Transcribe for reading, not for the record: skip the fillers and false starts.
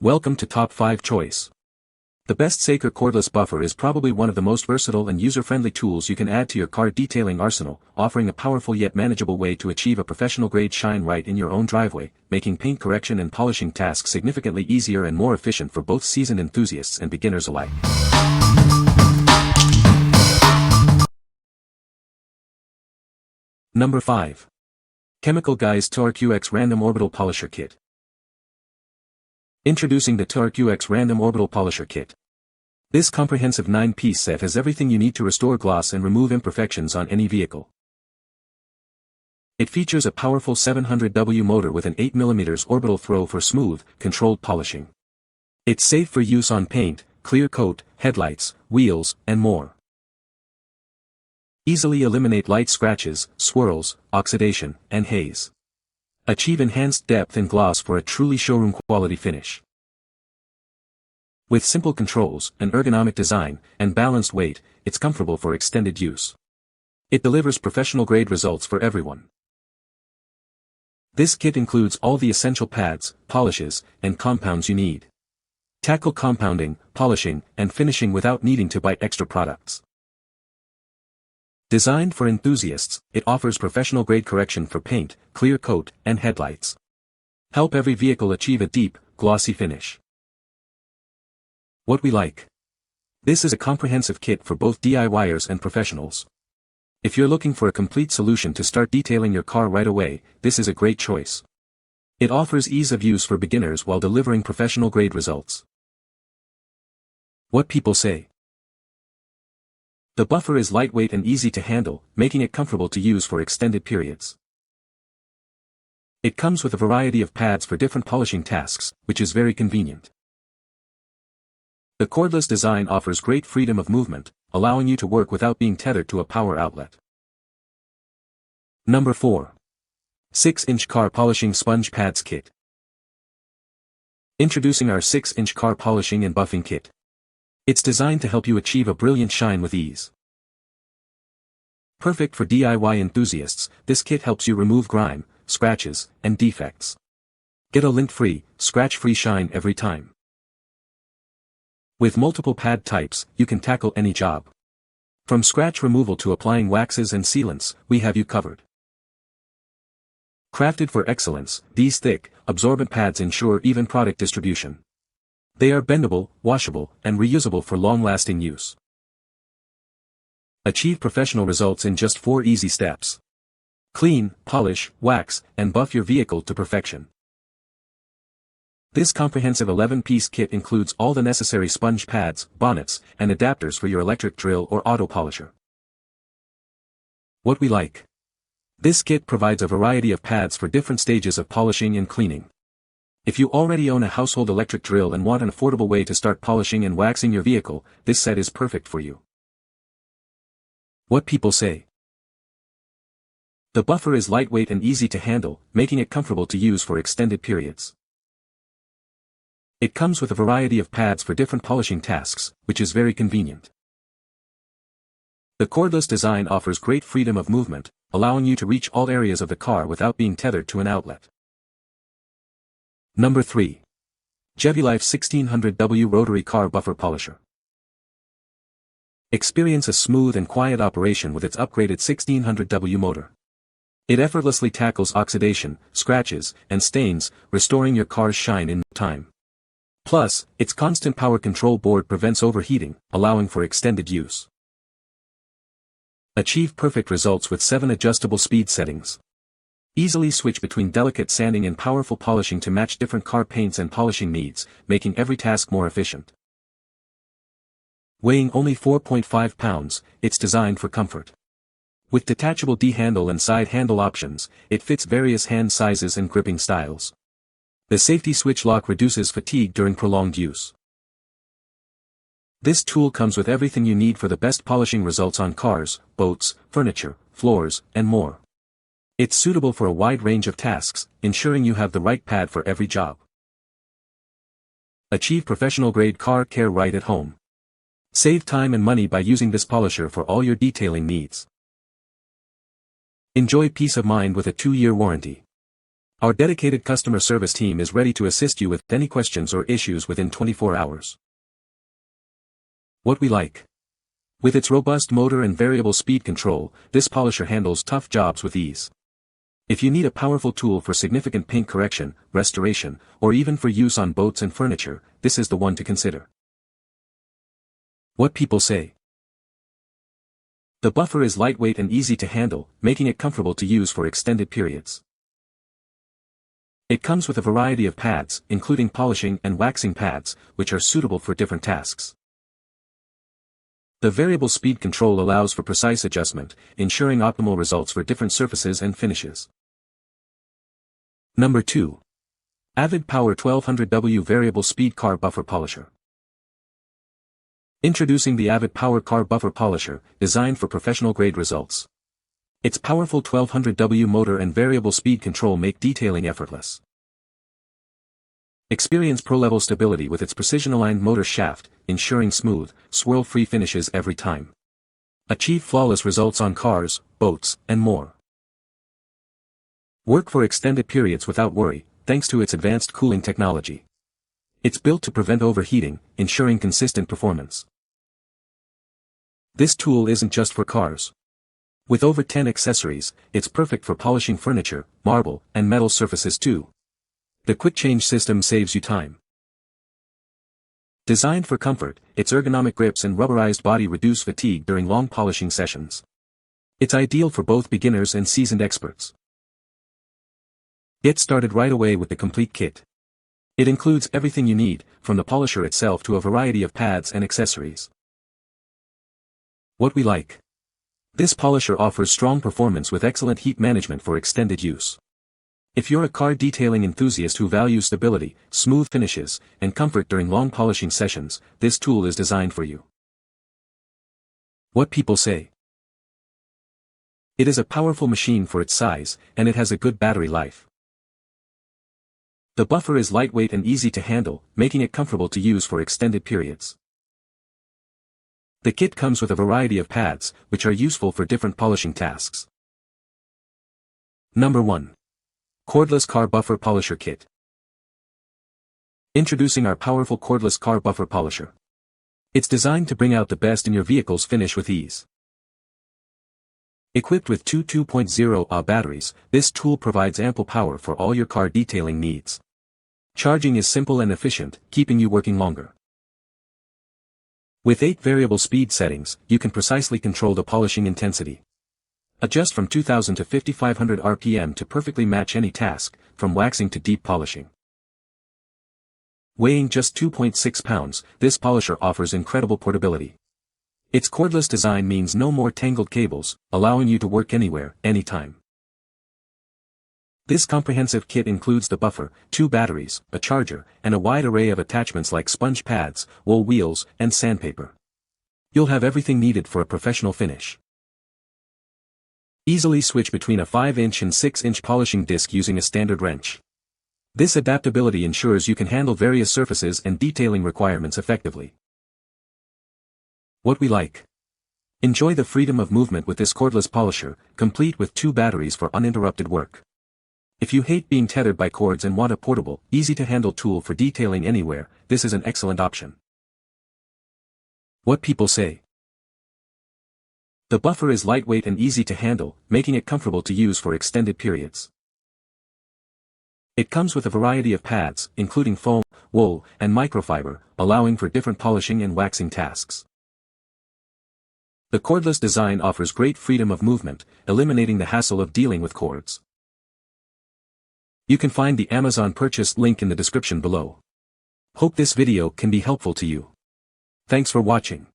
Welcome to Top 5 Choice. The best Saker Cordless Buffer is probably one of the most versatile and user-friendly tools you can add to your car detailing arsenal, offering a powerful yet manageable way to achieve a professional-grade shine right in your own driveway, making paint correction and polishing tasks significantly easier and more efficient for both seasoned enthusiasts and beginners alike. Number 5. Chemical Guy's TORQX Random Orbital Polisher Kit. Introducing the TORQX Random Orbital Polisher Kit. This comprehensive 9-piece set has everything you need to restore gloss and remove imperfections on any vehicle. It features a powerful 700W motor with an 8mm orbital throw for smooth, controlled polishing. It's safe for use on paint, clear coat, headlights, wheels, and more. Easily eliminate light scratches, swirls, oxidation, and haze. Achieve enhanced depth and gloss for a truly showroom-quality finish. With simple controls, an ergonomic design, and balanced weight, it's comfortable for extended use. It delivers professional-grade results for everyone. This kit includes all the essential pads, polishes, and compounds you need. Tackle compounding, polishing, and finishing without needing to buy extra products. Designed for enthusiasts, it offers professional-grade correction for paint, clear coat, and headlights. Help every vehicle achieve a deep, glossy finish. What we like. This is a comprehensive kit for both DIYers and professionals. If you're looking for a complete solution to start detailing your car right away, this is a great choice. It offers ease of use for beginners while delivering professional-grade results. What people say. The buffer is lightweight and easy to handle, making it comfortable to use for extended periods. It comes with a variety of pads for different polishing tasks, which is very convenient. The cordless design offers great freedom of movement, allowing you to work without being tethered to a power outlet. Number 4. 6-inch Car Polishing Sponge Pads Kit. Introducing our 6-inch car polishing and buffing kit. It's designed to help you achieve a brilliant shine with ease. Perfect for DIY enthusiasts, this kit helps you remove grime, scratches, and defects. Get a lint-free, scratch-free shine every time. With multiple pad types, you can tackle any job. From scratch removal to applying waxes and sealants, we have you covered. Crafted for excellence, these thick, absorbent pads ensure even product distribution. They are bendable, washable, and reusable for long-lasting use. Achieve professional results in just 4 easy steps. Clean, polish, wax, and buff your vehicle to perfection. This comprehensive 11-piece kit includes all the necessary sponge pads, bonnets, and adapters for your electric drill or auto polisher. What we like. This kit provides a variety of pads for different stages of polishing and cleaning. If you already own a household electric drill and want an affordable way to start polishing and waxing your vehicle, this set is perfect for you. What people say. The buffer is lightweight and easy to handle, making it comfortable to use for extended periods. It comes with a variety of pads for different polishing tasks, which is very convenient. The cordless design offers great freedom of movement, allowing you to reach all areas of the car without being tethered to an outlet. Number 3. GEVEELIFE 1600W Rotary Car Buffer Polisher. Experience a smooth and quiet operation with its upgraded 1600W motor. It effortlessly tackles oxidation, scratches, and stains, restoring your car's shine in no time. Plus, its constant power control board prevents overheating, allowing for extended use. Achieve perfect results with 7 adjustable speed settings. Easily switch between delicate sanding and powerful polishing to match different car paints and polishing needs, making every task more efficient. Weighing only 4.5 pounds, it's designed for comfort. With detachable D-handle and side handle options, it fits various hand sizes and gripping styles. The safety switch lock reduces fatigue during prolonged use. This tool comes with everything you need for the best polishing results on cars, boats, furniture, floors, and more. It's suitable for a wide range of tasks, ensuring you have the right pad for every job. Achieve professional-grade car care right at home. Save time and money by using this polisher for all your detailing needs. Enjoy peace of mind with a 2-year warranty. Our dedicated customer service team is ready to assist you with any questions or issues within 24 hours. What we like. With its robust motor and variable speed control, this polisher handles tough jobs with ease. If you need a powerful tool for significant paint correction, restoration, or even for use on boats and furniture, this is the one to consider. What people say. The buffer is lightweight and easy to handle, making it comfortable to use for extended periods. It comes with a variety of pads, including polishing and waxing pads, which are suitable for different tasks. The variable speed control allows for precise adjustment, ensuring optimal results for different surfaces and finishes. Number 2. AVID Power 1200W Variable Speed Car Buffer Polisher. Introducing the AVID Power Car Buffer Polisher, designed for professional-grade results. Its powerful 1200W motor and variable speed control make detailing effortless. Experience pro-level stability with its precision-aligned motor shaft, ensuring smooth, swirl-free finishes every time. Achieve flawless results on cars, boats, and more. Work for extended periods without worry, thanks to its advanced cooling technology. It's built to prevent overheating, ensuring consistent performance. This tool isn't just for cars. With over 10 accessories, it's perfect for polishing furniture, marble, and metal surfaces too. The quick change system saves you time. Designed for comfort, its ergonomic grips and rubberized body reduce fatigue during long polishing sessions. It's ideal for both beginners and seasoned experts. Get started right away with the complete kit. It includes everything you need, from the polisher itself to a variety of pads and accessories. What we like. This polisher offers strong performance with excellent heat management for extended use. If you're a car detailing enthusiast who values stability, smooth finishes, and comfort during long polishing sessions, this tool is designed for you. What people say. It is a powerful machine for its size, and it has a good battery life. The buffer is lightweight and easy to handle, making it comfortable to use for extended periods. The kit comes with a variety of pads, which are useful for different polishing tasks. Number 1. Cordless Car Buffer Polisher Kit. Introducing our powerful cordless car buffer polisher. It's designed to bring out the best in your vehicle's finish with ease. Equipped with two 2.0 Ah batteries, this tool provides ample power for all your car detailing needs. Charging is simple and efficient, keeping you working longer. With 8 variable speed settings, you can precisely control the polishing intensity. Adjust from 2000 to 5500 RPM to perfectly match any task, from waxing to deep polishing. Weighing just 2.6 pounds, this polisher offers incredible portability. Its cordless design means no more tangled cables, allowing you to work anywhere, anytime. This comprehensive kit includes the buffer, 2 batteries, a charger, and a wide array of attachments like sponge pads, wool wheels, and sandpaper. You'll have everything needed for a professional finish. Easily switch between a 5-inch and 6-inch polishing disc using a standard wrench. This adaptability ensures you can handle various surfaces and detailing requirements effectively. What we like. Enjoy the freedom of movement with this cordless polisher, complete with 2 batteries for uninterrupted work. If you hate being tethered by cords and want a portable, easy-to-handle tool for detailing anywhere, this is an excellent option. What people say. The buffer is lightweight and easy to handle, making it comfortable to use for extended periods. It comes with a variety of pads, including foam, wool, and microfiber, allowing for different polishing and waxing tasks. The cordless design offers great freedom of movement, eliminating the hassle of dealing with cords. You can find the Amazon purchase link in the description below. Hope this video can be helpful to you. Thanks for watching.